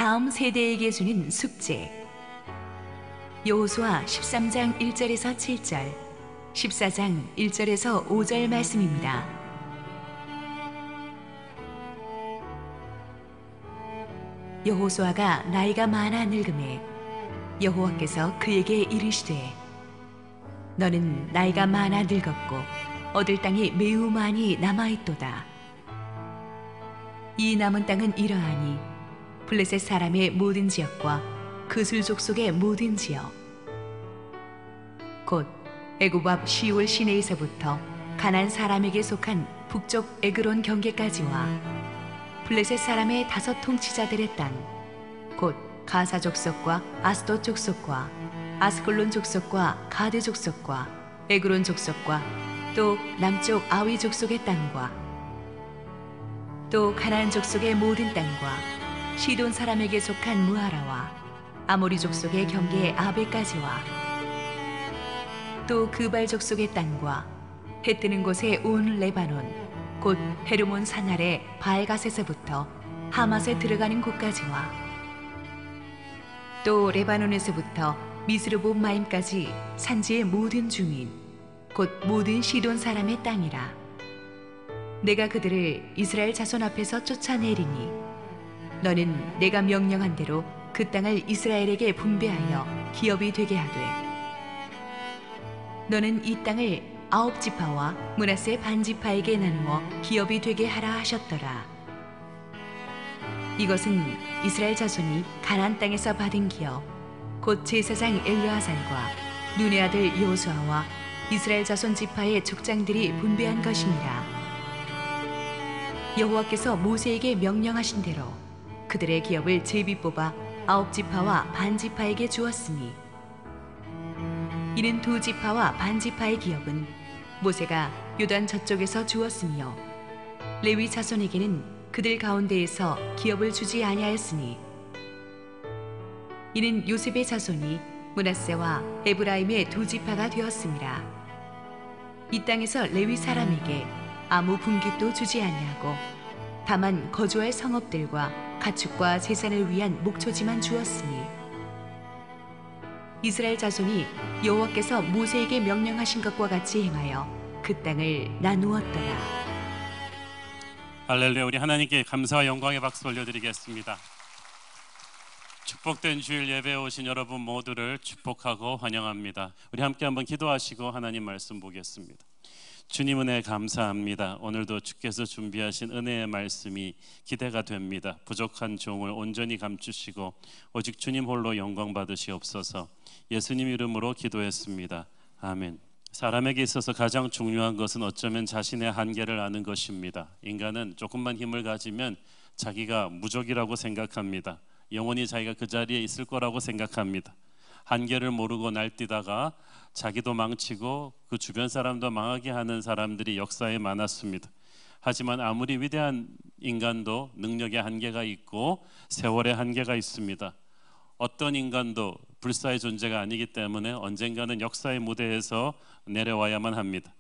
다음 세대에게 주는 숙제. 여호수아 13장 1절에서 7절, 14장 1절에서 5절 말씀입니다. 여호수아가 나이가 많아 늙음에 여호와께서 그에게 이르시되, 너는 나이가 많아 늙었고 얻을 땅이 매우 많이 남아있도다. 이 남은 땅은 이러하니 블레셋 사람의 모든 지역과 그술 족속의 모든 지역, 곧 애굽 앞 시올 시내에서부터 가나안 사람에게 속한 북쪽 에그론 경계까지와 블레셋 사람의 5 통치자들의 땅, 곧 가사 족속과 아스돗 족속과 아스글론 족속과 가드 족속과 에그론 족속과 또 남쪽 아위 족속의 땅과 또 가나안 족속의 모든 땅과 시돈 사람에게 속한 무하라와 아모리 족속의 경계 아베까지와 또 그발 족속의 땅과 해 뜨는 곳의 온 레바논, 곧 헤르몬 산 아래 바알갓에서부터 하맛에 들어가는 곳까지와 또 레바논에서부터 미스르봇마임까지 산지의 모든 주민, 곧 모든 시돈 사람의 땅이라. 내가 그들을 이스라엘 자손 앞에서 쫓아내리니 너는 내가 명령한 대로 그 땅을 이스라엘에게 분배하여 기업이 되게 하되, 너는 이 땅을 9지파와 므낫세 반지파에게 나누어 기업이 되게 하라 하셨더라. 이것은 이스라엘 자손이 가나안 땅에서 받은 기업, 곧 제사장 엘르아살과 눈의 아들 여호수아와 이스라엘 자손 지파의 족장들이 분배한 것이니라. 여호와께서 모세에게 명령하신 대로 그들의 기업을 제비 뽑아 9지파와 반지파에게 주었으니, 이는 2지파와 반지파의 기업은 모세가 요단 저쪽에서 주었으며 레위 자손에게는 그들 가운데에서 기업을 주지 아니하였으니, 이는 요셉의 자손이 므낫세와 에브라임의 2지파가 되었음이라. 이 땅에서 레위 사람에게 아무 분깃도 주지 아니하고 다만 거주할 성읍들과 가축과 제산을 위한 목초지만 주었으니, 이스라엘 자손이 여호와께서 모세에게 명령하신 것과 같이 행하여 그 땅을 나누었더라. 할렐루야. 우리 하나님께 감사와 영광의 박수 올려드리겠습니다. 축복된 주일 예배에 오신 여러분 모두를 축복하고 환영합니다. 우리 함께 한번 기도하시고 하나님 말씀 보겠습니다. 주님 은혜 감사합니다. 오늘도 주께서 준비하신 은혜의 말씀이 기대가 됩니다. 부족한 종을 온전히 감추시고 오직 주님 홀로 영광 받으시옵소서. 예수님 이름으로 기도했습니다. 아멘. 사람에게 있어서 가장 중요한 것은 어쩌면 자신의 한계를 아는 것입니다. 인간은 조금만 힘을 가지면 자기가 무적이라고 생각합니다. 영원히 자기가 그 자리에 있을 거라고 생각합니다. 한계를 모르고 날뛰다가 자기도 망치고 그 주변 사람도 망하게 하는 사람들이 역사에 많았습니다. 하지만 아무리 위대한 인간도 능력의 한계가 있고 세월의 한계가 있습니다. 어떤 인간도 불사의 존재가 아니기 때문에 언젠가는 역사의 무대에서 내려와야만 합니다.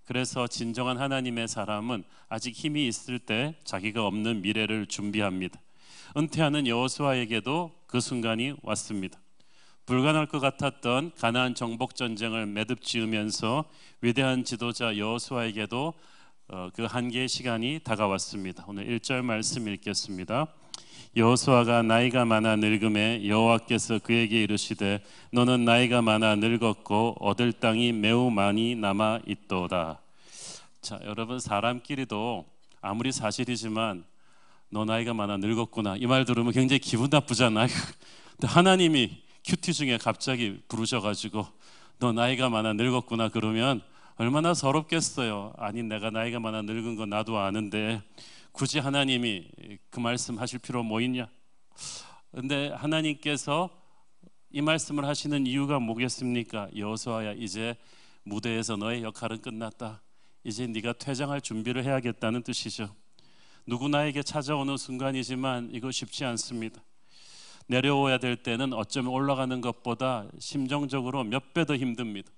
그래서 진정한 하나님의 사람은 아직 힘이 있을 때 자기가 없는 미래를 준비합니다. 은퇴하는 여호수아에게도 그 순간이 왔습니다. 불가능할 것 같았던 가나안 정복 전쟁을 매듭 지으면서 위대한 지도자 여호수아에게도 그 한계의 시간이 다가왔습니다. 오늘 1절 말씀 읽겠습니다. 여호수아가 나이가 많아 늙음에 여호와께서 그에게 이르시되, 너는 나이가 많아 늙었고 얻을 땅이 매우 많이 남아 있도다. 자, 여러분, 사람끼리도 아무리 사실이지만 너 나이가 많아 늙었구나 이 말 들으면 굉장히 기분 나쁘잖아요. 근데 하나님이 큐티 중에 갑자기 부르셔가지고 너 나이가 많아 늙었구나 그러면 얼마나 서럽겠어요. 아니, 내가 나이가 많아 늙은 건 나도 아는데 굳이 하나님이 그 말씀 하실 필요 뭐 있냐? 근데 하나님께서 이 말씀을 하시는 이유가 뭐겠습니까? 여호수아야, 이제 무대에서 너의 역할은 끝났다. 이제 네가 퇴장할 준비를 해야겠다는 뜻이죠. 누구나에게 찾아오는 순간이지만 이거 쉽지 않습니다. 내려오야 될 때는 어쩌면 올라가는 것보다 심정적으로 몇 배 더 힘듭니다.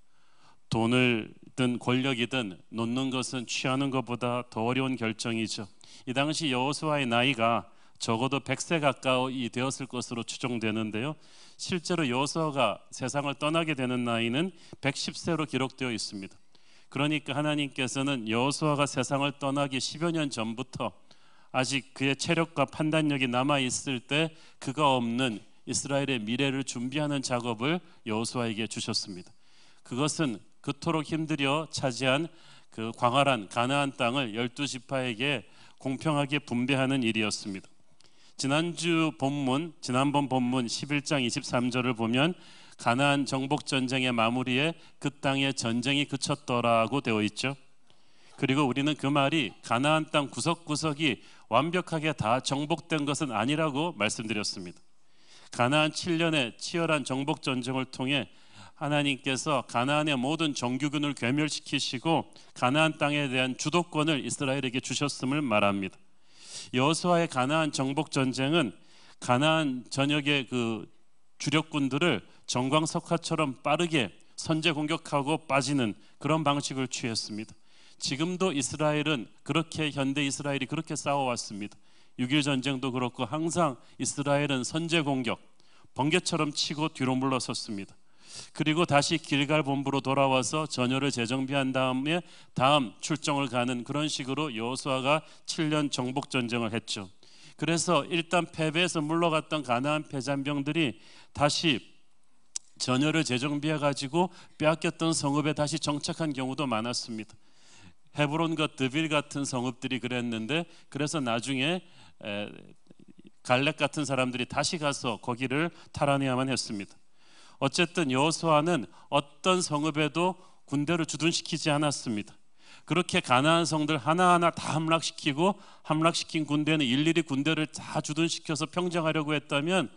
돈을든 권력이든 놓는 것은 취하는 것보다 더 어려운 결정이죠. 이 당시 여호수아의 나이가 적어도 100세 가까이 되었을 것으로 추정되는데요. 실제로 여호수아가 세상을 떠나게 되는 나이는 110세로 기록되어 있습니다. 그러니까 하나님께서는 여호수아가 세상을 떠나기 10여 년 전부터 아직 그의 체력과 판단력이 남아 있을 때 그가 없는 이스라엘의 미래를 준비하는 작업을 여호수아에게 주셨습니다. 그것은 그토록 힘들여 차지한 그 광활한 가나안 땅을 12지파에게 공평하게 분배하는 일이었습니다. 지난번 본문 11장 23절을 보면 가나안 정복 전쟁의 마무리에 그 땅에 전쟁이 그쳤더라고 되어 있죠. 그리고 우리는 그 말이 가나안 땅 구석구석이 완벽하게 다 정복된 것은 아니라고 말씀드렸습니다. 가나안 7년의 치열한 정복 전쟁을 통해 하나님께서 가나안의 모든 정규군을 괴멸시키시고 가나안 땅에 대한 주도권을 이스라엘에게 주셨음을 말합니다. 여호수아의 가나안 정복 전쟁은 가나안 전역의 그 주력군들을 정광석화처럼 빠르게 선제 공격하고 빠지는 그런 방식을 취했습니다. 지금도 이스라엘은 그렇게 현대 이스라엘이 그렇게 싸워왔습니다. 6.1 전쟁도 그렇고 항상 이스라엘은 선제 공격, 번개처럼 치고 뒤로 물러섰습니다. 그리고 다시 길갈 본부로 돌아와서 전열을 재정비한 다음에 다음 출정을 가는 그런 식으로 여호수아가 7년 정복 전쟁을 했죠. 그래서 일단 패배해서 물러갔던 가나안 패잔병들이 다시 전열을 재정비해 가지고 빼앗겼던 성읍에 다시 정착한 경우도 많았습니다. 헤브론과 드빌 같은 성읍들이 그랬는데 그래서 나중에 갈렙 같은 사람들이 다시 가서 거기를 탈환해야만 했습니다. 어쨌든 여호수아는 어떤 성읍에도 군대를 주둔시키지 않았습니다. 그렇게 가나안 성들 하나하나 다 함락시키고 함락시킨 군대는 일일이 군대를 다 주둔시켜서 평정하려고 했다면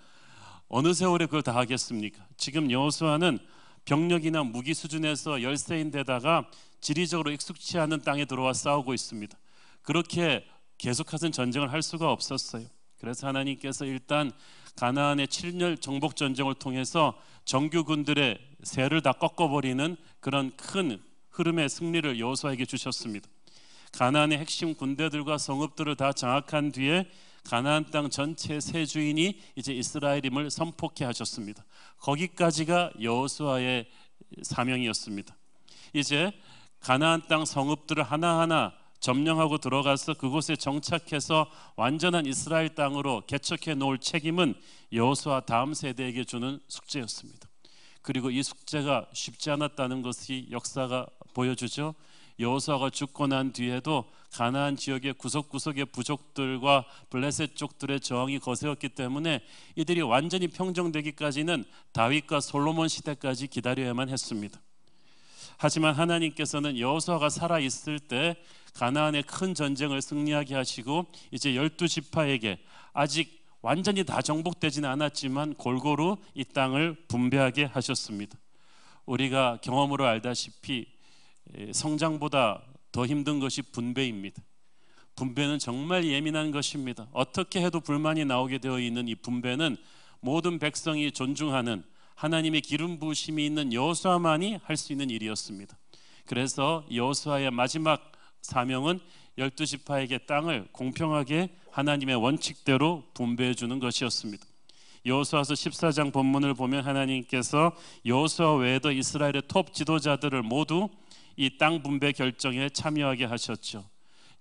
어느 세월에 그걸 다 하겠습니까? 지금 여호수아는 병력이나 무기 수준에서 열세인데다가 지리적으로 익숙치 않은 땅에 들어와 싸우고 있습니다. 그렇게 계속해서 전쟁을 할 수가 없었어요. 그래서 하나님께서 일단 가나안의 7년 정복 전쟁을 통해서 정규군들의 세를 다 꺾어버리는 그런 큰 흐름의 승리를 여호수아에게 주셨습니다. 가나안의 핵심 군대들과 성읍들을 다 장악한 뒤에 가나안 땅 전체 세 주인이 이제 이스라엘임을 선포케 하셨습니다. 거기까지가 여호수아의 사명이었습니다. 이제 가나안 땅 성읍들을 하나하나 점령하고 들어가서 그곳에 정착해서 완전한 이스라엘 땅으로 개척해 놓을 책임은 여호수아 다음 세대에게 주는 숙제였습니다. 그리고 이 숙제가 쉽지 않았다는 것이 역사가 보여주죠. 여호수아가 죽고 난 뒤에도 가나안 지역의 구석구석의 부족들과 블레셋 족들의 저항이 거세었기 때문에 이들이 완전히 평정되기까지는 다윗과 솔로몬 시대까지 기다려야만 했습니다. 하지만 하나님께서는 여호수아가 살아 있을 때 가나안의 큰 전쟁을 승리하게 하시고 이제 12지파에게 아직 완전히 다 정복되지는 않았지만 골고루 이 땅을 분배하게 하셨습니다. 우리가 경험으로 알다시피 성장보다 더 힘든 것이 분배입니다. 분배는 정말 예민한 것입니다. 어떻게 해도 불만이 나오게 되어 있는 이 분배는 모든 백성이 존중하는 하나님의 기름 부으심이 있는 여호수아만이 할 수 있는 일이었습니다. 그래서 여호수아의 마지막 사명은 12지파에게 땅을 공평하게 하나님의 원칙대로 분배해 주는 것이었습니다. 여호수아서 14장 본문을 보면 하나님께서 여호수아 외에도 이스라엘의 톱 지도자들을 모두 이 땅 분배 결정에 참여하게 하셨죠.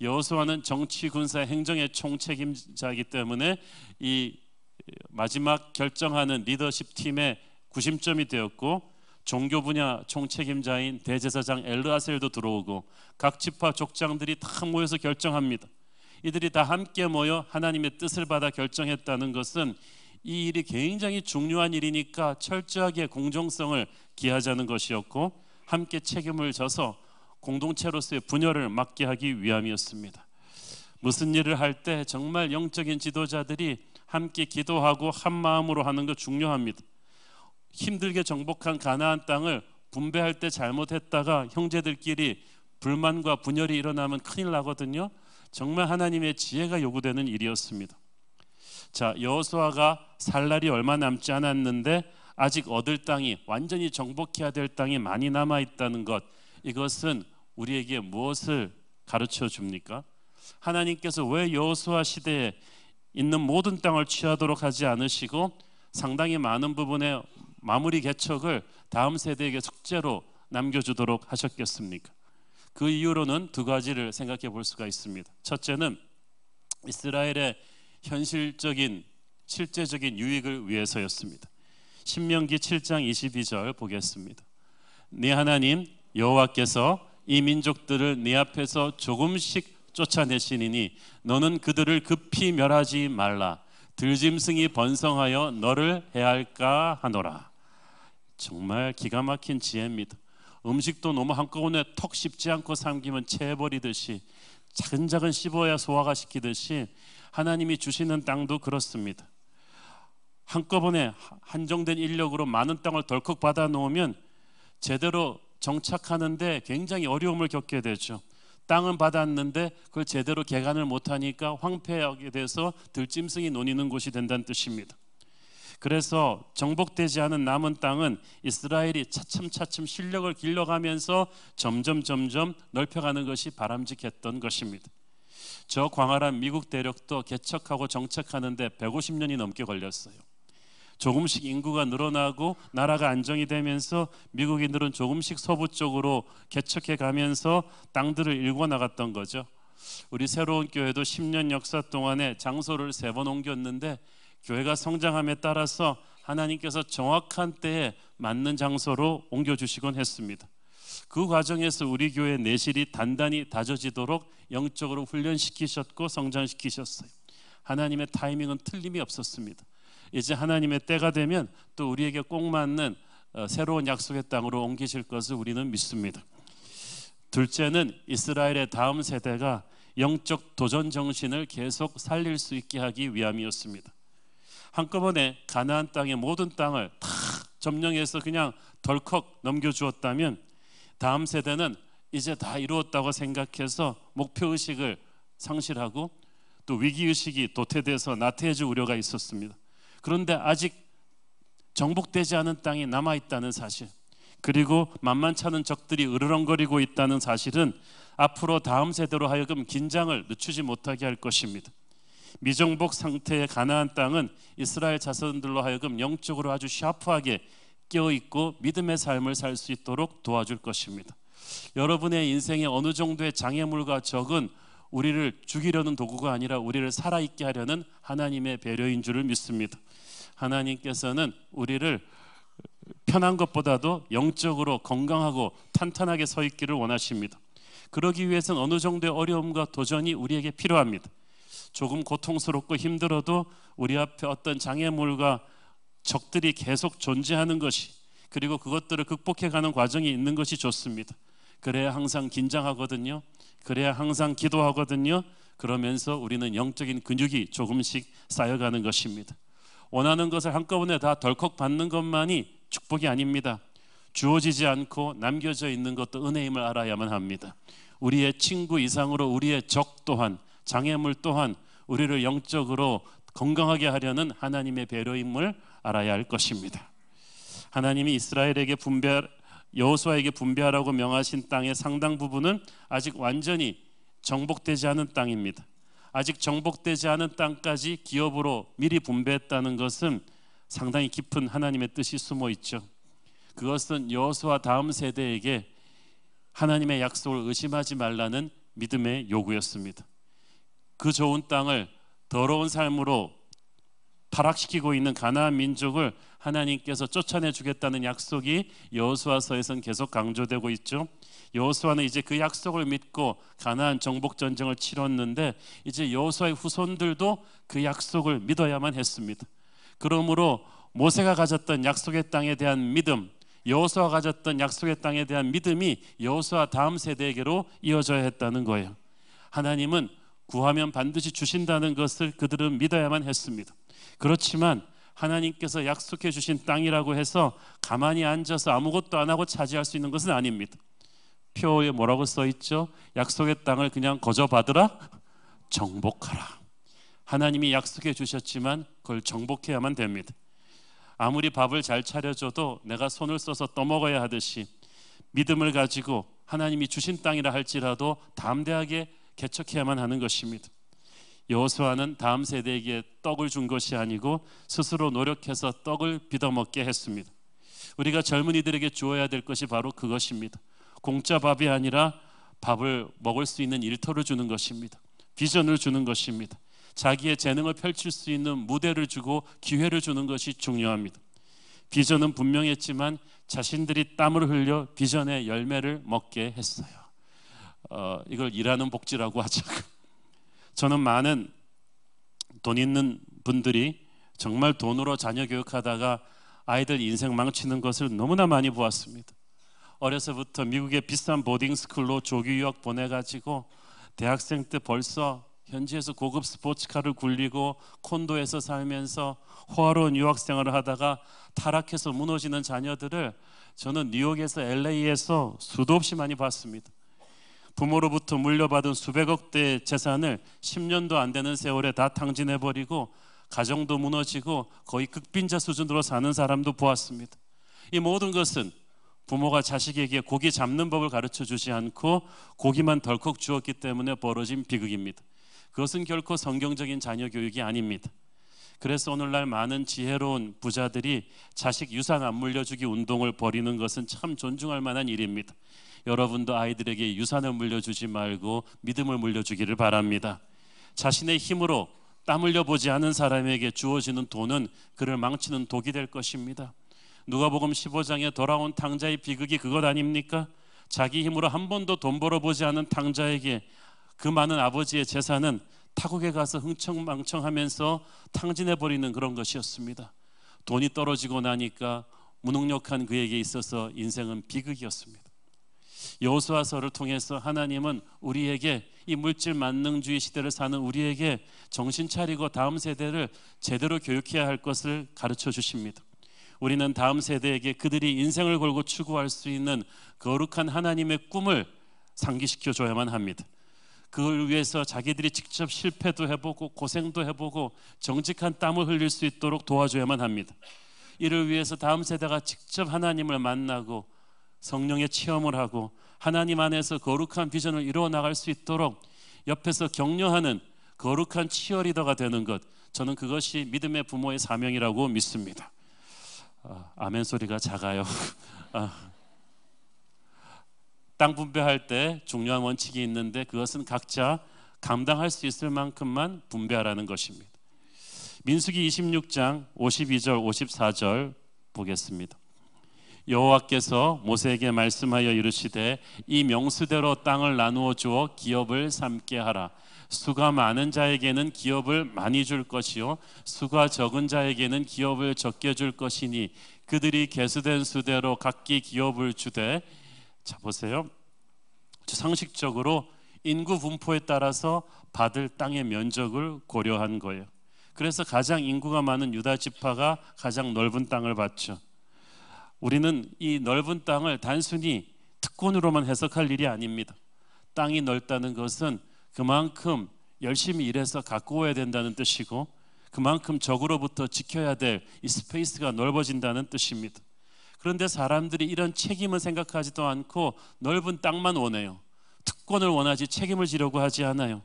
여호수아는 정치, 군사, 행정의 총책임자이기 때문에 이 마지막 결정하는 리더십 팀의 구심점이 되었고 종교 분야 총책임자인 대제사장 엘르아셀도 들어오고 각 지파 족장들이 다 모여서 결정합니다. 이들이 다 함께 모여 하나님의 뜻을 받아 결정했다는 것은 이 일이 굉장히 중요한 일이니까 철저하게 공정성을 기하자는 것이었고 함께 책임을 져서 공동체로서의 분열을 막게 하기 위함이었습니다. 무슨 일을 할 때 정말 영적인 지도자들이 함께 기도하고 한 마음으로 하는 거 중요합니다. 힘들게 정복한 가나안 땅을 분배할 때 잘못했다가 형제들끼리 불만과 분열이 일어나면 큰일 나거든요. 정말 하나님의 지혜가 요구되는 일이었습니다. 자, 여호수아가 살 날이 얼마 남지 않았는데 아직 얻을 땅이 완전히 정복해야 될 땅이 많이 남아 있다는 것, 이것은 우리에게 무엇을 가르쳐 줍니까? 하나님께서 왜 여호수아 시대에 있는 모든 땅을 취하도록 하지 않으시고 상당히 많은 부분의 마무리 개척을 다음 세대에게 숙제로 남겨주도록 하셨겠습니까? 그 이유로는 두 가지를 생각해 볼 수가 있습니다. 첫째는 이스라엘의 현실적인 실제적인 유익을 위해서였습니다. 신명기 7장 22절 보겠습니다. 네 하나님 여호와께서 이 민족들을 네 앞에서 조금씩 쫓아내시니니 너는 그들을 급히 멸하지 말라. 들짐승이 번성하여 너를 해할까 하노라. 정말 기가 막힌 지혜입니다. 음식도 너무 한꺼번에 턱 씹지 않고 삼키면 채버리듯이 차근차근 씹어야 소화가 시키듯이 하나님이 주시는 땅도 그렇습니다. 한꺼번에 한정된 인력으로 많은 땅을 덜컥 받아 놓으면 제대로 정착하는데 굉장히 어려움을 겪게 되죠. 땅은 받았는데 그걸 제대로 개간을 못하니까 황폐하게 돼서 들짐승이 노니는 곳이 된다는 뜻입니다. 그래서 정복되지 않은 남은 땅은 이스라엘이 차츰차츰 실력을 길러가면서 점점 넓혀가는 것이 바람직했던 것입니다. 저 광활한 미국 대륙도 개척하고 정착하는데 150년이 넘게 걸렸어요. 조금씩 인구가 늘어나고 나라가 안정이 되면서 미국인들은 조금씩 서부 쪽으로 개척해 가면서 땅들을 일궈 나갔던 거죠. 우리 새로운 교회도 10년 역사 동안에 장소를 3번 옮겼는데 교회가 성장함에 따라서 하나님께서 정확한 때에 맞는 장소로 옮겨주시곤 했습니다. 그 과정에서 우리 교회 내실이 단단히 다져지도록 영적으로 훈련시키셨고 성장시키셨어요. 하나님의 타이밍은 틀림이 없었습니다. 이제 하나님의 때가 되면 또 우리에게 꼭 맞는 새로운 약속의 땅으로 옮기실 것을 우리는 믿습니다. 둘째는 이스라엘의 다음 세대가 영적 도전 정신을 계속 살릴 수 있게 하기 위함이었습니다. 한꺼번에 가나안 땅의 모든 땅을 다 점령해서 그냥 덜컥 넘겨주었다면 다음 세대는 이제 다 이루었다고 생각해서 목표의식을 상실하고 또 위기의식이 도태돼서 나태해질 우려가 있었습니다. 그런데 아직 정복되지 않은 땅이 남아있다는 사실, 그리고 만만찮은 적들이 으르렁거리고 있다는 사실은 앞으로 다음 세대로 하여금 긴장을 늦추지 못하게 할 것입니다. 미정복 상태의 가나안 땅은 이스라엘 자손들로 하여금 영적으로 아주 샤프하게 깨어있고 믿음의 삶을 살 수 있도록 도와줄 것입니다. 여러분의 인생에 어느 정도의 장애물과 적은 우리를 죽이려는 도구가 아니라 우리를 살아있게 하려는 하나님의 배려인 줄을 믿습니다. 하나님께서는 우리를 편한 것보다도 영적으로 건강하고 탄탄하게 서 있기를 원하십니다. 그러기 위해서는 어느 정도의 어려움과 도전이 우리에게 필요합니다. 조금 고통스럽고 힘들어도 우리 앞에 어떤 장애물과 적들이 계속 존재하는 것이, 그리고 그것들을 극복해가는 과정이 있는 것이 좋습니다. 그래야 항상 긴장하거든요. 그래야 항상 기도하거든요. 그러면서 우리는 영적인 근육이 조금씩 쌓여가는 것입니다. 원하는 것을 한꺼번에 다 덜컥 받는 것만이 축복이 아닙니다. 주어지지 않고 남겨져 있는 것도 은혜임을 알아야만 합니다. 우리의 친구 이상으로 우리의 적 또한, 장애물 또한 우리를 영적으로 건강하게 하려는 하나님의 배려임을 알아야 할 것입니다. 하나님이 이스라엘에게 여호수아에게 분배하라고 명하신 땅의 상당 부분은 아직 완전히 정복되지 않은 땅입니다. 아직 정복되지 않은 땅까지 기업으로 미리 분배했다는 것은 상당히 깊은 하나님의 뜻이 숨어 있죠. 그것은 여호수아 다음 세대에게 하나님의 약속을 의심하지 말라는 믿음의 요구였습니다. 그 좋은 땅을 더러운 삶으로 타락시키고 있는 가나안 민족을 하나님께서 쫓아내 주겠다는 약속이 여호수아서에선 계속 강조되고 있죠. 여호수아는 이제 그 약속을 믿고 가나안 정복 전쟁을 치렀는데 이제 여호수아의 후손들도 그 약속을 믿어야만 했습니다. 그러므로 모세가 가졌던 약속의 땅에 대한 믿음, 여호수아가 가졌던 약속의 땅에 대한 믿음이 여호수아 다음 세대에게로 이어져야 했다는 거예요. 하나님은 구하면 반드시 주신다는 것을 그들은 믿어야만 했습니다. 그렇지만 하나님께서 약속해 주신 땅이라고 해서 가만히 앉아서 아무것도 안 하고 차지할 수 있는 것은 아닙니다. 표에 뭐라고 써 있죠? 약속의 땅을 그냥 거저 받으라? 정복하라. 하나님이 약속해 주셨지만 그걸 정복해야만 됩니다. 아무리 밥을 잘 차려줘도 내가 손을 써서 떠먹어야 하듯이 믿음을 가지고 하나님이 주신 땅이라 할지라도 담대하게 개척해야만 하는 것입니다. 여호수아는 다음 세대에게 떡을 준 것이 아니고 스스로 노력해서 떡을 빚어먹게 했습니다. 우리가 젊은이들에게 주어야 될 것이 바로 그것입니다. 공짜 밥이 아니라 밥을 먹을 수 있는 일터를 주는 것입니다. 비전을 주는 것입니다. 자기의 재능을 펼칠 수 있는 무대를 주고 기회를 주는 것이 중요합니다. 비전은 분명했지만 자신들이 땀을 흘려 비전의 열매를 먹게 했어요. 이걸 일하는 복지라고 하죠. 저는 많은 돈 있는 분들이 정말 돈으로 자녀 교육하다가 아이들 인생 망치는 것을 너무나 많이 보았습니다. 어려서부터 미국의 비싼 보딩스쿨로 조기 유학 보내가지고 대학생 때 벌써 현지에서 고급 스포츠카를 굴리고 콘도에서 살면서 호화로운 유학 생활을 하다가 타락해서 무너지는 자녀들을 저는 뉴욕에서 LA에서 수도 없이 많이 봤습니다. 부모로부터 물려받은 수백억 대의 재산을 10년도 안 되는 세월에 다 탕진해버리고 가정도 무너지고 거의 극빈자 수준으로 사는 사람도 보았습니다. 이 모든 것은 부모가 자식에게 고기 잡는 법을 가르쳐 주지 않고 고기만 덜컥 주었기 때문에 벌어진 비극입니다. 그것은 결코 성경적인 자녀 교육이 아닙니다. 그래서 오늘날 많은 지혜로운 부자들이 자식 유산 안 물려주기 운동을 벌이는 것은 참 존중할 만한 일입니다. 여러분도 아이들에게 유산을 물려주지 말고 믿음을 물려주기를 바랍니다. 자신의 힘으로 땀 흘려보지 않은 사람에게 주어지는 돈은 그를 망치는 독이 될 것입니다. 누가복음 15장에 돌아온 탕자의 비극이 그것 아닙니까? 자기 힘으로 한 번도 돈 벌어보지 않은 탕자에게 그 많은 아버지의 재산은 타국에 가서 흥청망청하면서 탕진해버리는 그런 것이었습니다. 돈이 떨어지고 나니까 무능력한 그에게 있어서 인생은 비극이었습니다. 여호수아서를 통해서 하나님은 우리에게 이 물질 만능주의 시대를 사는 우리에게 정신 차리고 다음 세대를 제대로 교육해야 할 것을 가르쳐 주십니다. 우리는 다음 세대에게 그들이 인생을 걸고 추구할 수 있는 거룩한 하나님의 꿈을 상기시켜 줘야만 합니다. 그걸 위해서 자기들이 직접 실패도 해보고 고생도 해보고 정직한 땀을 흘릴 수 있도록 도와줘야만 합니다. 이를 위해서 다음 세대가 직접 하나님을 만나고 성령의 체험을 하고 하나님 안에서 거룩한 비전을 이루어 나갈 수 있도록 옆에서 격려하는 거룩한 치어리더가 되는 것, 저는 그것이 믿음의 부모의 사명이라고 믿습니다. 아멘 소리가 작아요. 땅 분배할 때 중요한 원칙이 있는데 그것은 각자 감당할 수 있을 만큼만 분배하라는 것입니다. 민수기 26장 52절 54절 보겠습니다. 여호와께서 모세에게 말씀하여 이르시되 이 명수대로 땅을 나누어 주어 기업을 삼게 하라. 수가 많은 자에게는 기업을 많이 줄 것이요 수가 적은 자에게는 기업을 적게 줄 것이니 그들이 계수된 수대로 각기 기업을 주되. 자 보세요. 상식적으로 인구 분포에 따라서 받을 땅의 면적을 고려한 거예요. 그래서 가장 인구가 많은 유다 지파가 가장 넓은 땅을 받죠. 우리는 이 넓은 땅을 단순히 특권으로만 해석할 일이 아닙니다. 땅이 넓다는 것은 그만큼 열심히 일해서 갖고 와야 된다는 뜻이고 그만큼 적으로부터 지켜야 될 이 스페이스가 넓어진다는 뜻입니다. 그런데 사람들이 이런 책임을 생각하지도 않고 넓은 땅만 원해요. 특권을 원하지 책임을 지려고 하지 않아요.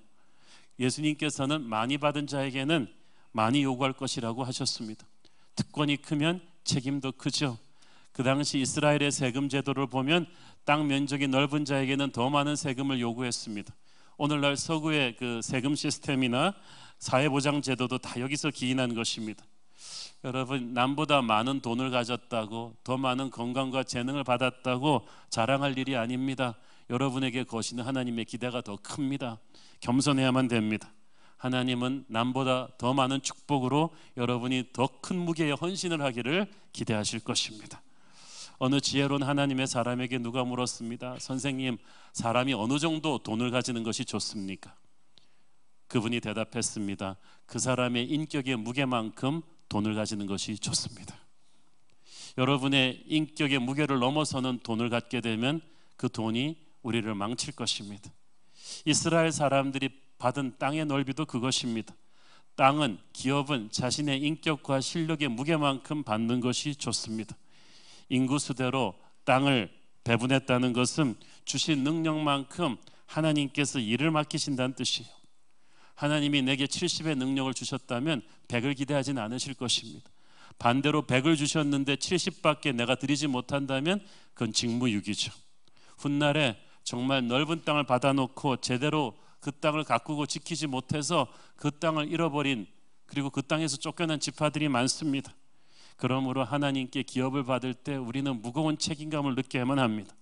예수님께서는 많이 받은 자에게는 많이 요구할 것이라고 하셨습니다. 특권이 크면 책임도 크죠. 그 당시 이스라엘의 세금 제도를 보면 땅 면적이 넓은 자에게는 더 많은 세금을 요구했습니다. 오늘날 서구의 그 세금 시스템이나 사회보장 제도도 다 여기서 기인한 것입니다. 여러분, 남보다 많은 돈을 가졌다고 더 많은 건강과 재능을 받았다고 자랑할 일이 아닙니다. 여러분에게 거시는 하나님의 기대가 더 큽니다. 겸손해야만 됩니다. 하나님은 남보다 더 많은 축복으로 여러분이 더 큰 무게의 헌신을 하기를 기대하실 것입니다. 어느 지혜로운 하나님의 사람에게 누가 물었습니다. 선생님, 사람이 어느 정도 돈을 가지는 것이 좋습니까? 그분이 대답했습니다. 그 사람의 인격의 무게만큼 돈을 가지는 것이 좋습니다. 여러분의 인격의 무게를 넘어서는 돈을 갖게 되면 그 돈이 우리를 망칠 것입니다. 이스라엘 사람들이 받은 땅의 넓이도 그것입니다. 땅은, 기업은 자신의 인격과 실력의 무게만큼 받는 것이 좋습니다. 인구수대로 땅을 배분했다는 것은 주신 능력만큼 하나님께서 일을 맡기신다는 뜻이에요. 하나님이 내게 70의 능력을 주셨다면 100을 기대하진 않으실 것입니다. 반대로 100을 주셨는데 70밖에 내가 드리지 못한다면 그건 직무유기죠. 훗날에 정말 넓은 땅을 받아놓고 제대로 그 땅을 가꾸고 지키지 못해서 그 땅을 잃어버린, 그리고 그 땅에서 쫓겨난 지파들이 많습니다. 그러므로 하나님께 기업을 받을 때 우리는 무거운 책임감을 느껴야만 합니다.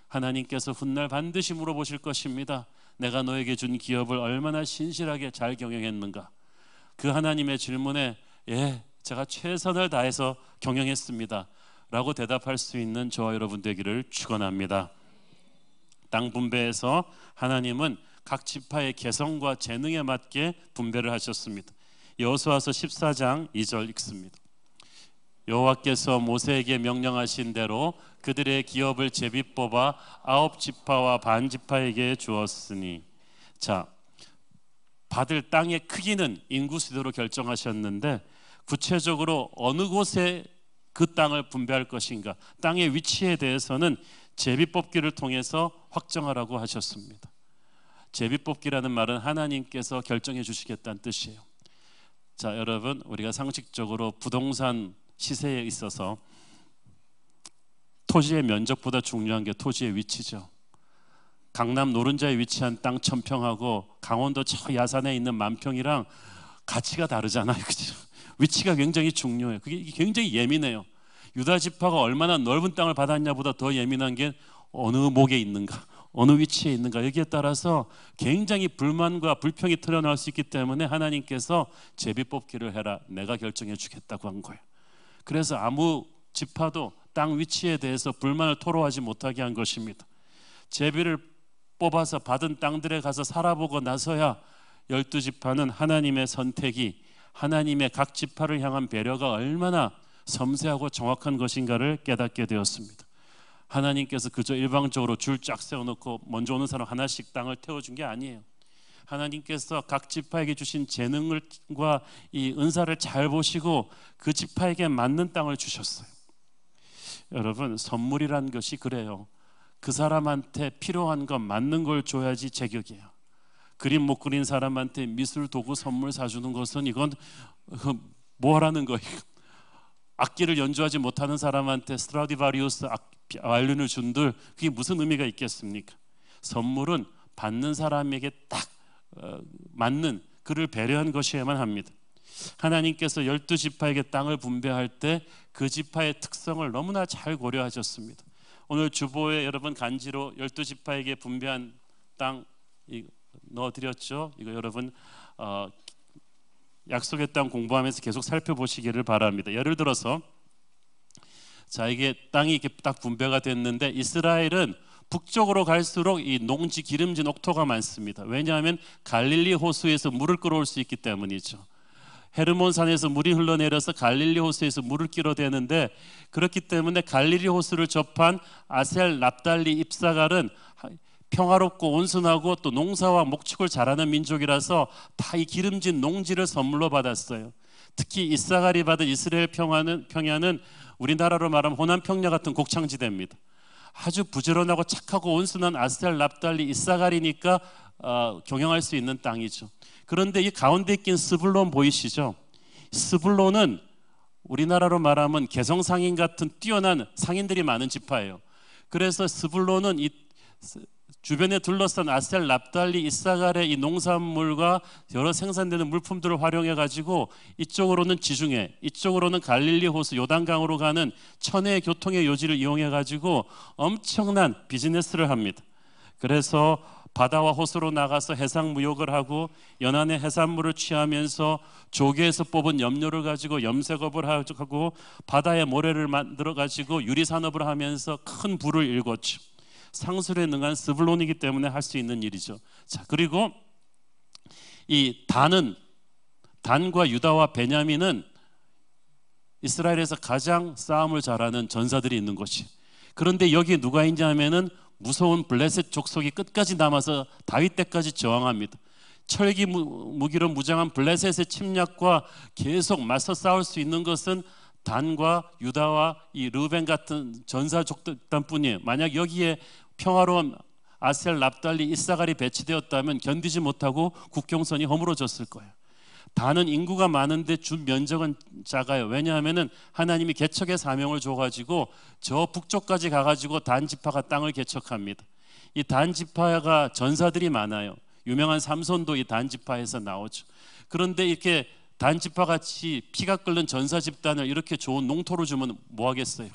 하나님께서 훗날 반드시 물어보실 것입니다. 내가 너에게 준 기업을 얼마나 신실하게 잘 경영했는가? 그 하나님의 질문에 예, 제가 최선을 다해서 경영했습니다 라고 대답할 수 있는 저와 여러분 되기를 축원합니다. 땅 분배에서 하나님은 각 지파의 개성과 재능에 맞게 분배를 하셨습니다. 여호수아서 14장 2절 읽습니다. 여호와께서 모세에게 명령하신 대로 그들의 기업을 제비 뽑아 9지파와 반 지파에게 주었으니. 자, 받을 땅의 크기는 인구 수대로 결정하셨는데 구체적으로 어느 곳에 그 땅을 분배할 것인가, 땅의 위치에 대해서는 제비 뽑기를 통해서 확정하라고 하셨습니다. 제비 뽑기라는 말은 하나님께서 결정해 주시겠다는 뜻이에요. 자, 여러분, 우리가 상식적으로 부동산 시세에 있어서 토지의 면적보다 중요한 게 토지의 위치죠. 강남 노른자에 위치한 땅 1000평하고 강원도 저 야산에 있는 10,000평이랑 가치가 다르잖아요, 그렇죠? 위치가 굉장히 중요해요. 그게 굉장히 예민해요. 유다 지파가 얼마나 넓은 땅을 받았냐보다 더 예민한 게 어느 목에 있는가, 어느 위치에 있는가, 여기에 따라서 굉장히 불만과 불평이 드러날 수 있기 때문에 하나님께서 제비 뽑기를 해라, 내가 결정해 주겠다고 한 거예요. 그래서 아무 지파도 땅 위치에 대해서 불만을 토로하지 못하게 한 것입니다. 제비를 뽑아서 받은 땅들에 가서 살아보고 나서야 12지파는 하나님의 선택이, 하나님의 각 지파를 향한 배려가 얼마나 섬세하고 정확한 것인가를 깨닫게 되었습니다. 하나님께서 그저 일방적으로 줄 쫙 세워놓고 먼저 오는 사람 하나씩 땅을 태워준 게 아니에요. 하나님께서 각 지파에게 주신 재능과 이 은사를 잘 보시고 그 지파에게 맞는 땅을 주셨어요. 여러분, 선물이란 것이 그래요. 그 사람한테 필요한 것, 맞는 걸 줘야지 제격이에요. 그림 못 그린 사람한테 미술 도구 선물 사주는 것은 이건 뭐 하라는 거예요. 악기를 연주하지 못하는 사람한테 스트라디바리우스 바이올린을 준들 그게 무슨 의미가 있겠습니까? 선물은 받는 사람에게 딱 맞는, 그를 배려한 것이어야만 합니다. 하나님께서 12지파에게 땅을 분배할 때 그 지파의 특성을 너무나 잘 고려하셨습니다. 오늘 주보에 여러분 간지로 12지파에게 분배한 땅 넣어드렸죠. 이거 여러분 약속의 땅 공부하면서 계속 살펴보시기를 바랍니다. 예를 들어서 자, 이게 땅이 이렇게 딱 분배가 됐는데 이스라엘은 북쪽으로 갈수록 이 농지 기름진 옥토가 많습니다. 왜냐하면 갈릴리 호수에서 물을 끌어올 수 있기 때문이죠. 헤르몬 산에서 물이 흘러내려서 갈릴리 호수에서 물을 끌어대는데, 그렇기 때문에 갈릴리 호수를 접한 아셀, 납달리, 입사갈은 평화롭고 온순하고 또 농사와 목축을 잘하는 민족이라서 다 이 기름진 농지를 선물로 받았어요. 특히 이사갈이 받은 이스라엘 평야는 우리나라로 말하면 호남 평야 같은 곡창지대입니다. 아주 부지런하고 착하고 온순한 아셀, 납달리, 이사갈이니까 경영할 수 있는 땅이죠. 그런데 이 가운데 낀 스불론 보이시죠? 스불론은 우리나라로 말하면 개성상인 같은 뛰어난 상인들이 많은 지파예요. 그래서 스불론은 이 주변에 둘러싼 아셀, 납달리, 이사갈의 이 농산물과 여러 생산되는 물품들을 활용해 가지고 이쪽으로는 지중해, 이쪽으로는 갈릴리 호수, 요단강으로 가는 천혜의 교통의 요지를 이용해 가지고 엄청난 비즈니스를 합니다. 그래서 바다와 호수로 나가서 해상 무역을 하고 연안의 해산물을 취하면서 조개에서 뽑은 염료를 가지고 염색업을 하고 바다의 모래를 만들어 가지고 유리 산업을 하면서 큰 부를 일궜죠. 상술에 능한 스불론이기 때문에 할 수 있는 일이죠. 자, 그리고 이 단과 유다와 베냐민은 이스라엘에서 가장 싸움을 잘하는 전사들이 있는 곳이. 그런데 여기에 누가 있냐면은 무서운 블레셋 족속이 끝까지 남아서 다윗 때까지 저항합니다. 철기 무기로 무장한 블레셋의 침략과 계속 맞서 싸울 수 있는 것은 단과 유다와 이 르벤 같은 전사족단뿐이에요. 만약 여기에 평화로운 아셀, 납달리, 이사갈이 배치되었다면 견디지 못하고 국경선이 허물어졌을 거예요. 단은 인구가 많은데 주 면적은 작아요. 왜냐하면은 하나님이 개척의 사명을 줘가지고 저 북쪽까지 가가지고 단 지파가 땅을 개척합니다. 이 단 지파가 전사들이 많아요. 유명한 삼손도 이 단 지파에서 나오죠. 그런데 이렇게 단 지파 같이 피가 끓는 전사 집단을 이렇게 좋은 농토로 주면 뭐 하겠어요?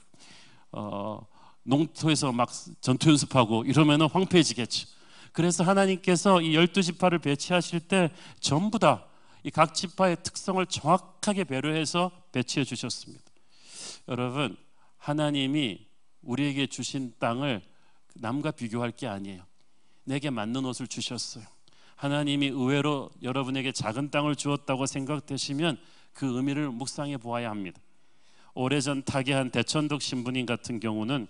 농토에서 막 전투 연습하고 이러면은 황폐해지겠죠. 그래서 하나님께서 이 12지파를 배치하실 때 전부 다 이 각 지파의 특성을 정확하게 배려해서 배치해 주셨습니다. 여러분, 하나님이 우리에게 주신 땅을 남과 비교할 게 아니에요. 내게 맞는 옷을 주셨어요. 하나님이 의외로 여러분에게 작은 땅을 주었다고 생각되시면 그 의미를 묵상해 보아야 합니다. 오래전 타계한 대천덕 신부님 같은 경우는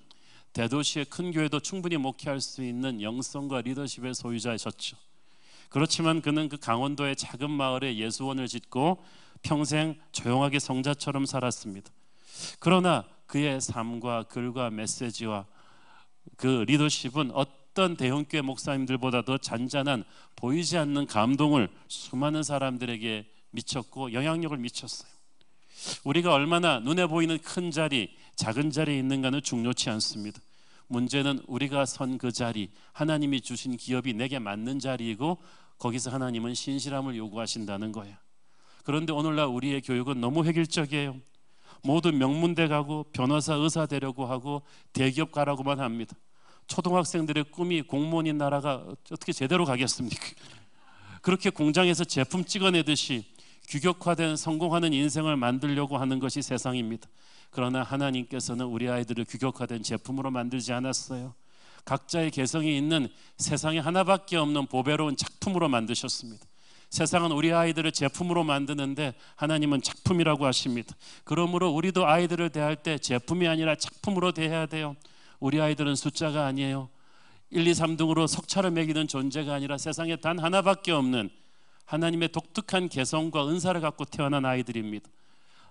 대도시의 큰 교회도 충분히 목회할 수 있는 영성과 리더십의 소유자셨죠. 그렇지만 그는 그 강원도의 작은 마을에 예수원을 짓고 평생 조용하게 성자처럼 살았습니다. 그러나 그의 삶과 글과 메시지와 그 리더십은 어떤 대형교회 목사님들보다 더 잔잔한 보이지 않는 감동을 수많은 사람들에게 미쳤고 영향력을 미쳤어요. 우리가 얼마나 눈에 보이는 큰 자리, 작은 자리에 있는가는 중요치 않습니다. 문제는 우리가 선 그 자리, 하나님이 주신 기업이 내게 맞는 자리이고 거기서 하나님은 신실함을 요구하신다는 거예요. 그런데 오늘날 우리의 교육은 너무 획일적이에요. 모두 명문대 가고 변호사, 의사 되려고 하고 대기업 가라고만 합니다. 초등학생들의 꿈이 공무원인 나라가 어떻게 제대로 가겠습니까? 그렇게 공장에서 제품 찍어내듯이 규격화된 성공하는 인생을 만들려고 하는 것이 세상입니다. 그러나 하나님께서는 우리 아이들을 규격화된 제품으로 만들지 않았어요. 각자의 개성이 있는 세상에 하나밖에 없는 보배로운 작품으로 만드셨습니다. 세상은 우리 아이들을 제품으로 만드는데 하나님은 작품이라고 하십니다. 그러므로 우리도 아이들을 대할 때 제품이 아니라 작품으로 대해야 돼요. 우리 아이들은 숫자가 아니에요. 1, 2, 3등으로 석차를 매기는 존재가 아니라 세상에 단 하나밖에 없는 하나님의 독특한 개성과 은사를 갖고 태어난 아이들입니다.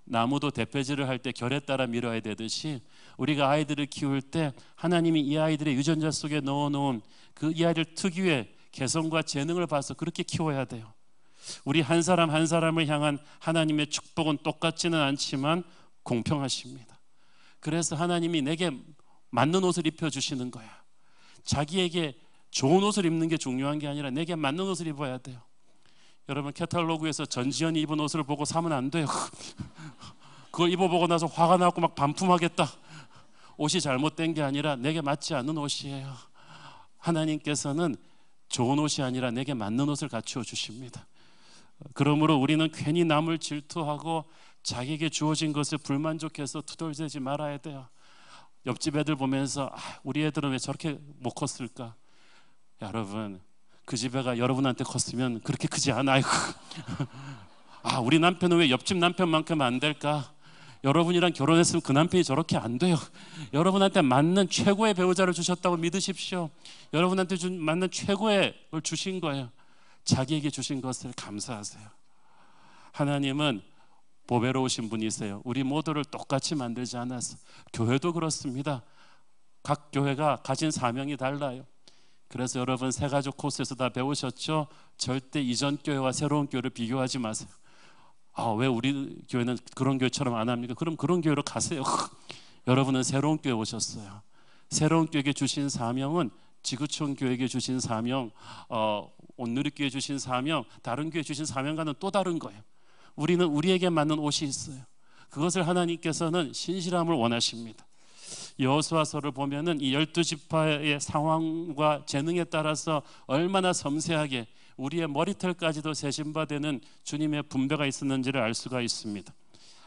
나무도 대표질을 할 때 결에 따라 밀어야 되듯이 우리가 아이들을 키울 때 하나님이 이 아이들의 유전자 속에 넣어놓은 그 이 아이들 특유의 개성과 재능을 봐서 그렇게 키워야 돼요. 우리 한 사람 한 사람을 향한 하나님의 축복은 똑같지는 않지만 공평하십니다. 그래서 하나님이 내게 맞는 옷을 입혀주시는 거야. 자기에게 좋은 옷을 입는 게 중요한 게 아니라 내게 맞는 옷을 입어야 돼요. 여러분, 캐탈로그에서 전지현이 입은 옷을 보고 사면 안 돼요. 그걸 입어보고 나서 화가 나고 막 반품하겠다. 옷이 잘못된 게 아니라 내게 맞지 않는 옷이에요. 하나님께서는 좋은 옷이 아니라 내게 맞는 옷을 갖추어 주십니다. 그러므로 우리는 괜히 남을 질투하고 자기에게 주어진 것을 불만족해서 투덜대지 말아야 돼요. 옆집 애들 보면서 우리 애들은 왜 저렇게 못 컸을까? 여러분, 그 집 애가 여러분한테 컸으면 그렇게 크지 않아요. 우리 남편은 왜 옆집 남편만큼 안 될까? 여러분이랑 결혼했으면 그 남편이 저렇게 안 돼요. 여러분한테 맞는 최고의 배우자를 주셨다고 믿으십시오. 여러분한테 맞는 최고의 걸 주신 거예요. 자기에게 주신 것을 감사하세요. 하나님은 보배로우신 분이세요. 우리 모두를 똑같이 만들지 않아서. 교회도 그렇습니다. 각 교회가 가진 사명이 달라요. 그래서 여러분 새가족 코스에서 다 배우셨죠? 절대 이전 교회와 새로운 교회를 비교하지 마세요. 왜 우리 교회는 그런 교회처럼 안 합니까? 그럼 그런 교회로 가세요. 여러분은 새로운 교회 오셨어요. 새로운 교회에게 주신 사명은 지구촌 교회에게 주신 사명, 온누리교회 주신 사명, 다른 교회 주신 사명과는 또 다른 거예요. 우리는 우리에게 맞는 옷이 있어요. 그것을 하나님께서는 신실함을 원하십니다. 여호수아서를 보면은 이 12지파의 상황과 재능에 따라서 얼마나 섬세하게 우리의 머리털까지도 세심받는 주님의 분배가 있었는지를 알 수가 있습니다.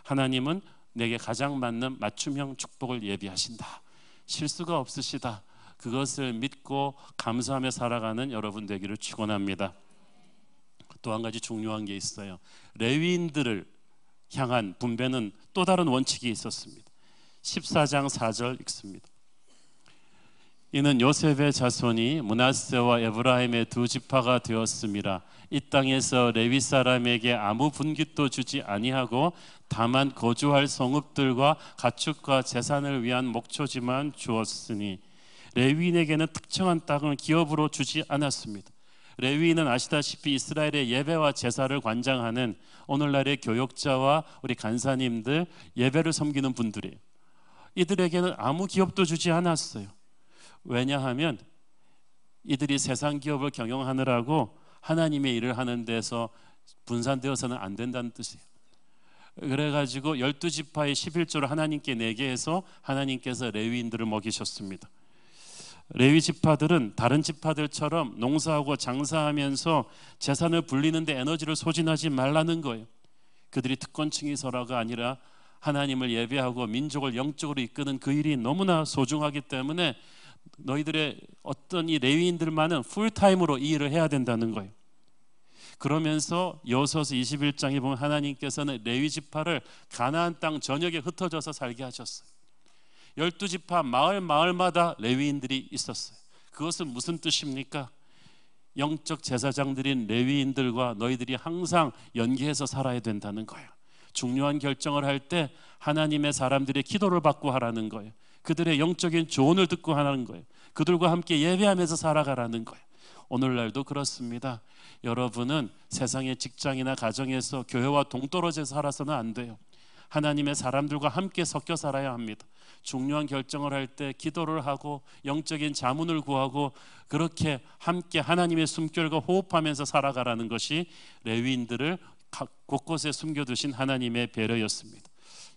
하나님은 내게 가장 맞는 맞춤형 축복을 예비하신다. 실수가 없으시다. 그것을 믿고 감사하며 살아가는 여러분 되기를 축원합니다. 또 한 가지 중요한 게 있어요. 레위인들을 향한 분배는 또 다른 원칙이 있었습니다. 14장 4절 읽습니다. 이는 요셉의 자손이 므낫세와 에브라임의 두 지파가 되었음이라. 이 땅에서 레위 사람에게 아무 분깃도 주지 아니하고 다만 거주할 성읍들과 가축과 재산을 위한 목초지만 주었으니 레위인에게는 특정한 땅을 기업으로 주지 않았습니다. 레위인은 아시다시피 이스라엘의 예배와 제사를 관장하는 오늘날의 교역자와 우리 간사님들, 예배를 섬기는 분들이에요. 이들에게는 아무 기업도 주지 않았어요. 왜냐하면 이들이 세상 기업을 경영하느라고 하나님의 일을 하는 데서 분산되어서는 안 된다는 뜻이에요. 그래가지고 12지파의 11조를 하나님께 내게 해서 하나님께서 레위인들을 먹이셨습니다. 레위 지파들은 다른 지파들처럼 농사하고 장사하면서 재산을 불리는데 에너지를 소진하지 말라는 거예요. 그들이 특권층이서라가 아니라 하나님을 예배하고 민족을 영적으로 이끄는 그 일이 너무나 소중하기 때문에 너희들의 어떤 이 레위인들만은 풀타임으로 이 일을 해야 된다는 거예요. 그러면서 여호수아서 21장에 보면 하나님께서는 레위 지파를 가나안 땅 전역에 흩어져서 살게 하셨어요. 12지파 마을마다 레위인들이 있었어요. 그것은 무슨 뜻입니까? 영적 제사장들인 레위인들과 너희들이 항상 연계해서 살아야 된다는 거예요. 중요한 결정을 할 때 하나님의 사람들의 기도를 받고 하라는 거예요. 그들의 영적인 조언을 듣고 하라는 거예요. 그들과 함께 예배하면서 살아가라는 거예요. 오늘날도 그렇습니다. 여러분은 세상의 직장이나 가정에서 교회와 동떨어져서 살아서는 안 돼요. 하나님의 사람들과 함께 섞여 살아야 합니다. 중요한 결정을 할 때 기도를 하고 영적인 자문을 구하고 그렇게 함께 하나님의 숨결과 호흡하면서 살아가라는 것이 레위인들을 곳곳에 숨겨두신 하나님의 배려였습니다.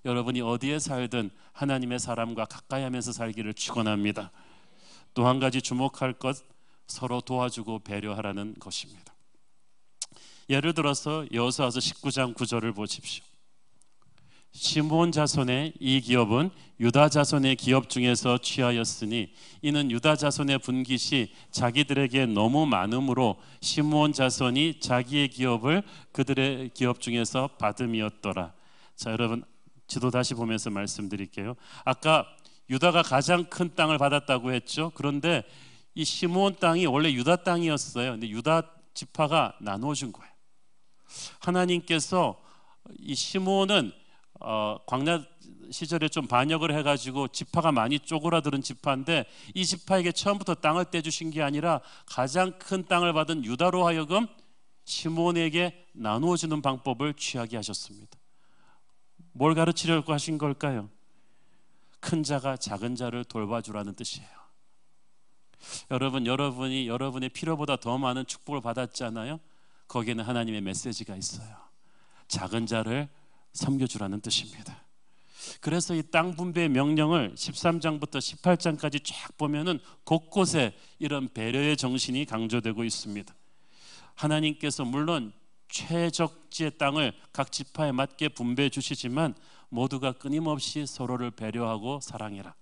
여러분이 어디에 살든 하나님의 사람과 가까이 하면서 살기를 축원합니다. 또 한 가지 주목할 것, 서로 도와주고 배려하라는 것입니다. 예를 들어서 여호수아서 19장 9절을 보십시오. 시므온 자손의 이 기업은 유다 자손의 기업 중에서 취하였으니 이는 유다 자손의 분깃이 자기들에게 너무 많음으로 시므온 자손이 자기의 기업을 그들의 기업 중에서 받음이었더라. 자, 여러분 지도 다시 보면서 말씀드릴게요. 아까 유다가 가장 큰 땅을 받았다고 했죠. 그런데 이 시므온 땅이 원래 유다 땅이었어요. 근데 유다 지파가 나눠준 거예요. 하나님께서 이 시므온은 광야 시절에 좀 반역을 해가지고 지파가 많이 쪼그라드는 지파인데 이 지파에게 처음부터 땅을 떼주신 게 아니라 가장 큰 땅을 받은 유다로 하여금 시므온에게 나누어주는 방법을 취하게 하셨습니다. 뭘 가르치려고 하신 걸까요? 큰 자가 작은 자를 돌봐주라는 뜻이에요. 여러분이 여러분의 필요보다 더 많은 축복을 받았잖아요. 거기에는 하나님의 메시지가 있어요. 작은 자를 섬겨주라는 뜻입니다. 그래서 이 땅 분배의 명령을 13장부터 18장까지 쫙 보면은 곳곳에 이런 배려의 정신이 강조되고 있습니다. 하나님께서 물론 최적지의 땅을 각 지파에 맞게 분배해 주시지만 모두가 끊임없이 서로를 배려하고 사랑해라.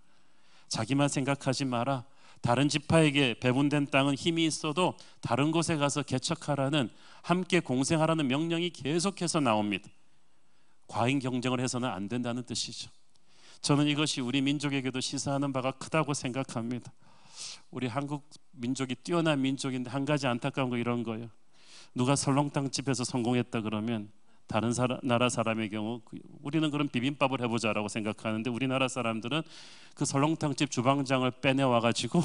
자기만 생각하지 마라. 다른 지파에게 배분된 땅은 힘이 있어도 다른 곳에 가서 개척하라는, 함께 공생하라는 명령이 계속해서 나옵니다. 과잉 경쟁을 해서는 안 된다는 뜻이죠. 저는 이것이 우리 민족에게도 시사하는 바가 크다고 생각합니다. 우리 한국 민족이 뛰어난 민족인데 한 가지 안타까운 거 이런 거예요. 누가 설렁탕 집에서 성공했다 그러면 다른 나라 사람의 경우 우리는 그런 비빔밥을 해보자라고 생각하는데 우리나라 사람들은 그 설렁탕집 주방장을 빼내와가지고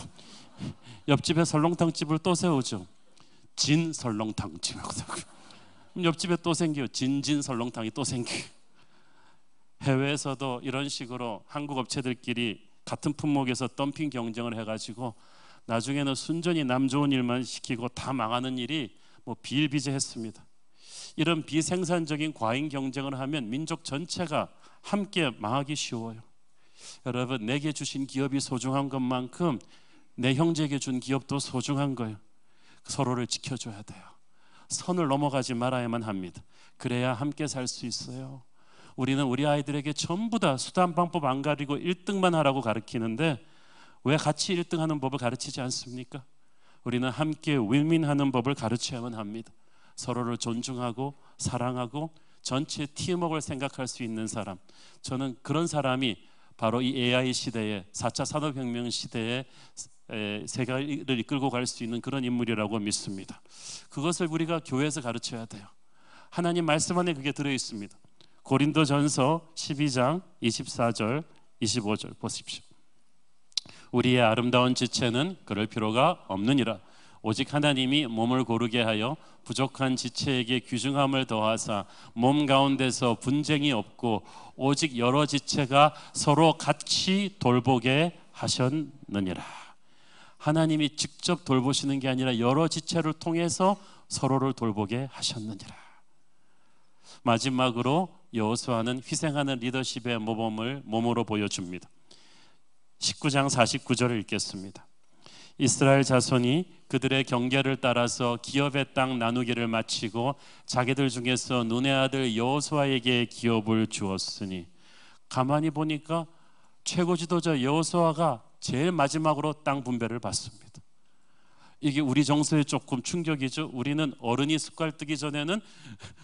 옆집에 설렁탕집을 또 세우죠. 진 설렁탕집. 옆집에 또 생겨요. 진진 설렁탕이 또 생겨요. 해외에서도 이런 식으로 한국 업체들끼리 같은 품목에서 덤핑 경쟁을 해가지고 나중에는 순전히 남 좋은 일만 시키고 다 망하는 일이 뭐 비일비재했습니다. 이런 비생산적인 과잉 경쟁을 하면 민족 전체가 함께 망하기 쉬워요. 여러분, 내게 주신 기업이 소중한 것만큼 내 형제에게 준 기업도 소중한 거예요. 서로를 지켜줘야 돼요. 선을 넘어가지 말아야만 합니다. 그래야 함께 살 수 있어요. 우리는 우리 아이들에게 전부 다 수단 방법 안 가리고 1등만 하라고 가르치는데 왜 같이 1등하는 법을 가르치지 않습니까? 우리는 함께 윈윈하는 법을 가르쳐야만 합니다. 서로를 존중하고 사랑하고 전체 팀워크를 생각할 수 있는 사람, 저는 그런 사람이 바로 이 AI 시대에 4차 산업혁명 시대에 세계를 이끌고 갈 수 있는 그런 인물이라고 믿습니다. 그것을 우리가 교회에서 가르쳐야 돼요. 하나님 말씀 안에 그게 들어있습니다. 고린도전서 12장 24절 25절 보십시오. 우리의 아름다운 지체는 그럴 필요가 없느니라. 오직 하나님이 몸을 고르게 하여 부족한 지체에게 귀중함을 더하사 몸 가운데서 분쟁이 없고 오직 여러 지체가 서로 같이 돌보게 하셨느니라. 하나님이 직접 돌보시는 게 아니라 여러 지체를 통해서 서로를 돌보게 하셨느니라. 마지막으로 여호수아는 희생하는 리더십의 모범을 몸으로 보여줍니다. 19장 49절을 읽겠습니다. 이스라엘 자손이 그들의 경계를 따라서 기업의 땅 나누기를 마치고 자기들 중에서 눈의 아들 여호수아에게 기업을 주었으니, 가만히 보니까 최고 지도자 여호수아가 제일 마지막으로 땅 분배를 받습니다. 이게 우리 정서에 조금 충격이죠. 우리는 어른이 숟갈 뜨기 전에는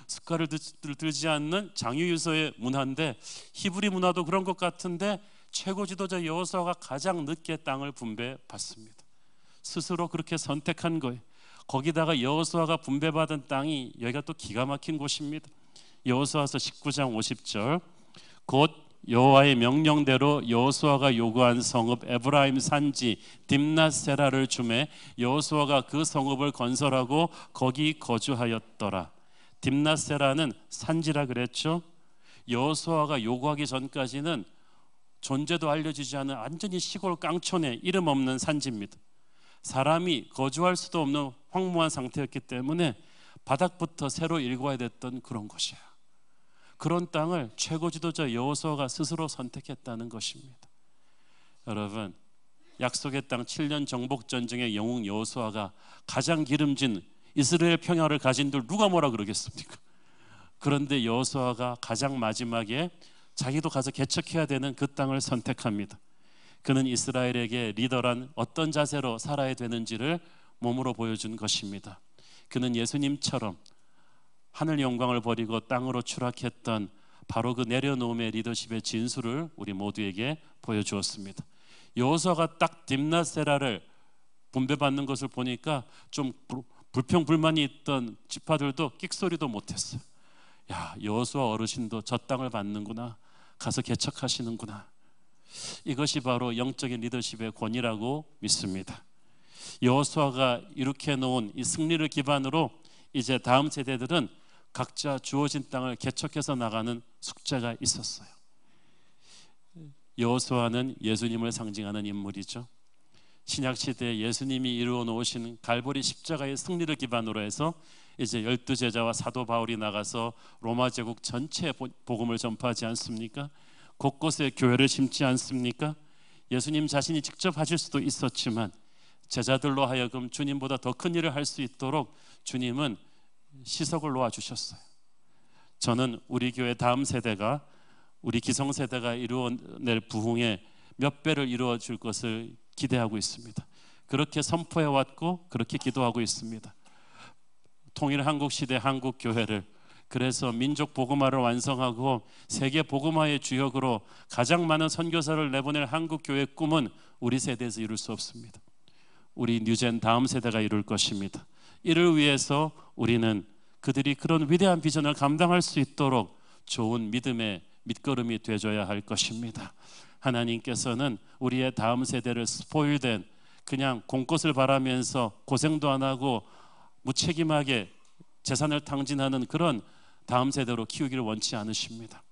숟갈을 들지 않는 장유유서의 문화인데, 히브리 문화도 그런 것 같은데 최고 지도자 여호수아가 가장 늦게 땅을 분배받습니다. 스스로 그렇게 선택한 거예요. 거기다가 여호수아가 분배받은 땅이 여기가 또 기가 막힌 곳입니다. 여호수아서 19장 50절, 곧 여호와의 명령대로 여호수아가 요구한 성읍 에브라임 산지 딥낫세라를 주매 여호수아가 그 성읍을 건설하고 거기 거주하였더라. 딥낫세라는 산지라 그랬죠. 여호수아가 요구하기 전까지는 존재도 알려지지 않은 완전히 시골 깡촌의 이름 없는 산지입니다. 사람이 거주할 수도 없는 황무한 상태였기 때문에 바닥부터 새로 일궈야 됐던 그런 곳이야. 그런 땅을 최고 지도자 여호수아가 스스로 선택했다는 것입니다. 여러분, 약속의 땅 7년 정복 전쟁의 영웅 여호수아가 가장 기름진 이스라엘 평야를 가진 들 누가 뭐라 그러겠습니까? 그런데 여호수아가 가장 마지막에 자기도 가서 개척해야 되는 그 땅을 선택합니다. 그는 이스라엘에게 리더란 어떤 자세로 살아야 되는지를 몸으로 보여준 것입니다. 그는 예수님처럼 하늘 영광을 버리고 땅으로 추락했던 바로 그 내려놓음의 리더십의 진수를 우리 모두에게 보여주었습니다. 여호수아가 딱 딥낫세라를 분배받는 것을 보니까 좀 불평불만이 있던 지파들도 끽소리도 못했어요. 야, 여호수아 어르신도 저 땅을 받는구나, 가서 개척하시는구나. 이것이 바로 영적인 리더십의 권위라고 믿습니다. 여호수아가 이렇게 놓은 이 승리를 기반으로 이제 다음 세대들은 각자 주어진 땅을 개척해서 나가는 숙제가 있었어요. 여호수아는 예수님을 상징하는 인물이죠. 신약시대에 예수님이 이루어 놓으신 갈보리 십자가의 승리를 기반으로 해서 이제 12제자와 사도 바울이 나가서 로마 제국 전체에 복음을 전파하지 않습니까? 곳곳에 교회를 심지 않습니까? 예수님 자신이 직접 하실 수도 있었지만 제자들로 하여금 주님보다 더 큰 일을 할 수 있도록 주님은 시석을 놓아주셨어요. 저는 우리 교회 다음 세대가, 우리 기성세대가 이루어낼 부흥의 몇 배를 이루어줄 것을 기대하고 있습니다. 그렇게 선포해왔고 그렇게 기도하고 있습니다. 통일한국시대 한국교회를, 그래서 민족 복음화를 완성하고 세계 복음화의 주역으로 가장 많은 선교사를 내보낼 한국교회의 꿈은 우리 세대에서 이룰 수 없습니다. 우리 뉴젠 다음 세대가 이룰 것입니다. 이를 위해서 우리는 그들이 그런 위대한 비전을 감당할 수 있도록 좋은 믿음의 밑거름이 되어줘야 할 것입니다. 하나님께서는 우리의 다음 세대를 스포일된, 그냥 공것을 바라면서 고생도 안 하고 무책임하게 재산을 탕진하는 그런 다음 세대로 키우기를 원치 않으십니다.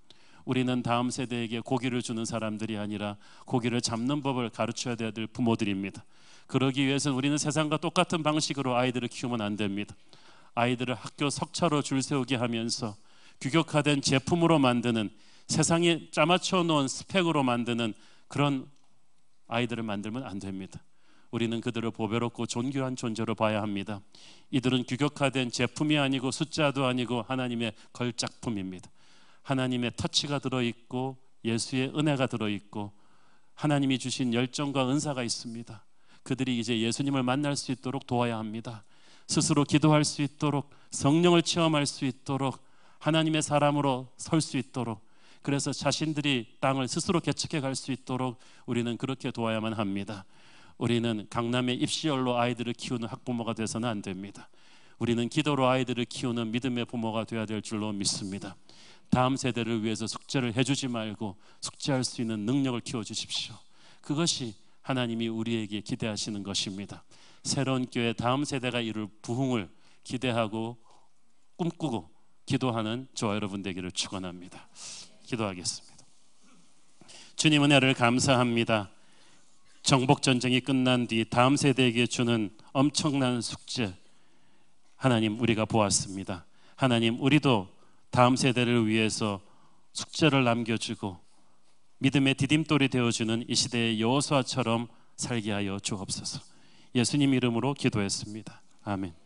우리는 다음 세대에게 고기를 주는 사람들이 아니라 고기를 잡는 법을 가르쳐야 될 부모들입니다. 그러기 위해서는 우리는 세상과 똑같은 방식으로 아이들을 키우면 안 됩니다. 아이들을 학교 석차로 줄 세우게 하면서 규격화된 제품으로 만드는, 세상에 짜맞춰 놓은 스펙으로 만드는 그런 아이들을 만들면 안 됩니다. 우리는 그들을 보배롭고 존귀한 존재로 봐야 합니다. 이들은 규격화된 제품이 아니고 숫자도 아니고 하나님의 걸작품입니다. 하나님의 터치가 들어있고 예수의 은혜가 들어있고 하나님이 주신 열정과 은사가 있습니다. 그들이 이제 예수님을 만날 수 있도록 도와야 합니다. 스스로 기도할 수 있도록, 성령을 체험할 수 있도록, 하나님의 사람으로 설 수 있도록, 그래서 자신들이 땅을 스스로 개척해 갈 수 있도록 우리는 그렇게 도와야만 합니다. 우리는 강남의 입시열로 아이들을 키우는 학부모가 돼서는 안 됩니다. 우리는 기도로 아이들을 키우는 믿음의 부모가 되어야 될 줄로 믿습니다. 다음 세대를 위해서 숙제를 해주지 말고 숙제할 수 있는 능력을 키워주십시오. 그것이 하나님이 우리에게 기대하시는 것입니다. 새로운 교회 다음 세대가 이룰 부흥을 기대하고 꿈꾸고 기도하는 저와 여러분 되기를 축원합니다. 기도하겠습니다. 주님 은혜를 감사합니다. 정복 전쟁이 끝난 뒤 다음 세대에게 주는 엄청난 숙제, 하나님 우리가 보았습니다. 하나님 우리도 다음 세대를 위해서 숙제를 남겨주고 믿음의 디딤돌이 되어주는 이 시대의 여호수아처럼 살게 하여 주옵소서. 예수님 이름으로 기도했습니다. 아멘.